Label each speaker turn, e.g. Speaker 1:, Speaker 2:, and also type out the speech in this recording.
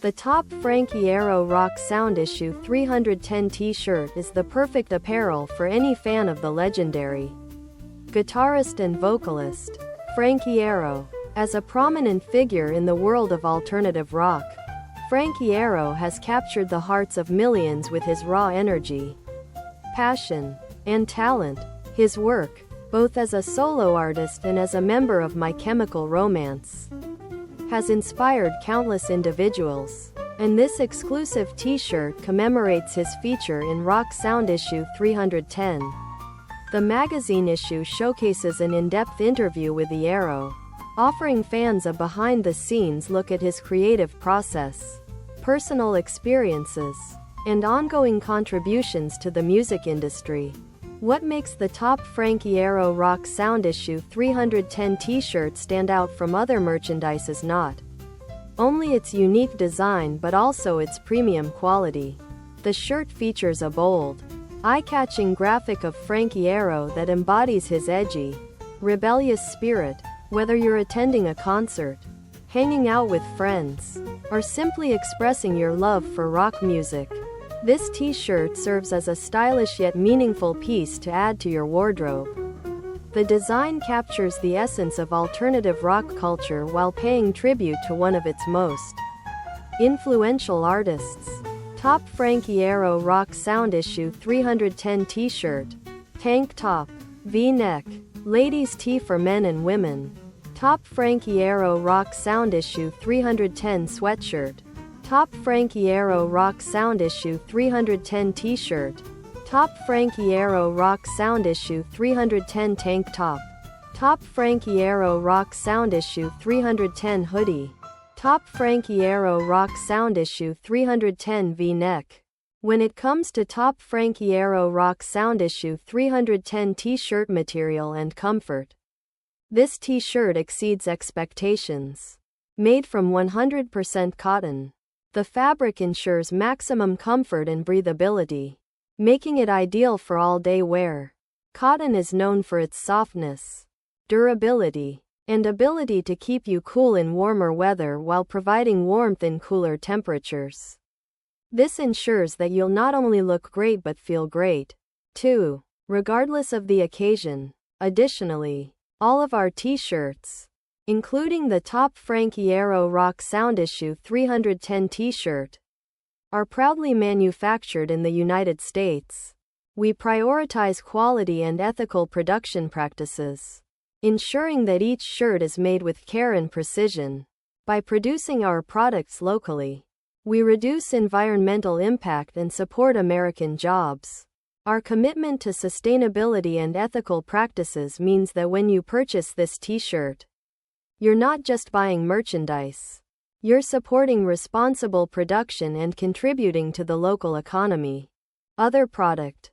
Speaker 1: The top Frank Iero Rock Sound Issue 310 t-shirt is the perfect apparel for any fan of the legendary guitarist and vocalist, Frank Iero. As a prominent figure in the world of alternative rock, Frank Iero has captured the hearts of millions with his raw energy, passion, and talent. His work, both as a solo artist and as a member of My Chemical Romance, has inspired countless individuals, and this exclusive t-shirt commemorates his feature in Rock Sound Issue 310. The magazine issue showcases an in-depth interview with Iero, offering fans a behind-the-scenes look at his creative process, personal experiences, and ongoing contributions to the music industry. What makes the top Frank Iero Rock Sound Issue 310 t-shirt stand out from other merchandise is not only its unique design but also its premium quality. The shirt features a bold, eye-catching graphic of Frank Iero that embodies his edgy, rebellious spirit. Whether you're attending a concert, hanging out with friends, or simply expressing your love for rock music, this t-shirt serves as a stylish yet meaningful piece to add to your wardrobe. The design captures the essence of alternative rock culture while paying tribute to one of its most influential artists. Top Frank Iero Rock Sound Issue 310 t-shirt, tank top, V-neck, ladies' tee for men and women. Top Frank Iero Rock Sound Issue 310 sweatshirt. Top Frank Iero Rock Sound Issue 310 t-shirt. Top Frank Iero Rock Sound Issue 310 tank top. Top Frank Iero Rock Sound Issue 310 hoodie. Top Frank Iero Rock Sound Issue 310 V-neck. When it comes to top Frank Iero Rock Sound Issue 310 t-shirt material and comfort, this t-shirt exceeds expectations. Made from 100% cotton, the fabric ensures maximum comfort and breathability, making it ideal for all-day wear. Cotton is known for its softness, durability, and ability to keep you cool in warmer weather while providing warmth in cooler temperatures. This ensures that you'll not only look great but feel great, too, regardless of the occasion. Additionally, all of our t-shirts, including the top Frank Iero Rock Sound Issue 310 t-shirt, are proudly manufactured in the United States. We prioritize quality and ethical production practices, ensuring that each shirt is made with care and precision. By producing our products locally, we reduce environmental impact and support American jobs. Our commitment to sustainability and ethical practices means that when you purchase this t-shirt, you're not just buying merchandise. You're supporting responsible production and contributing to the local economy. Other product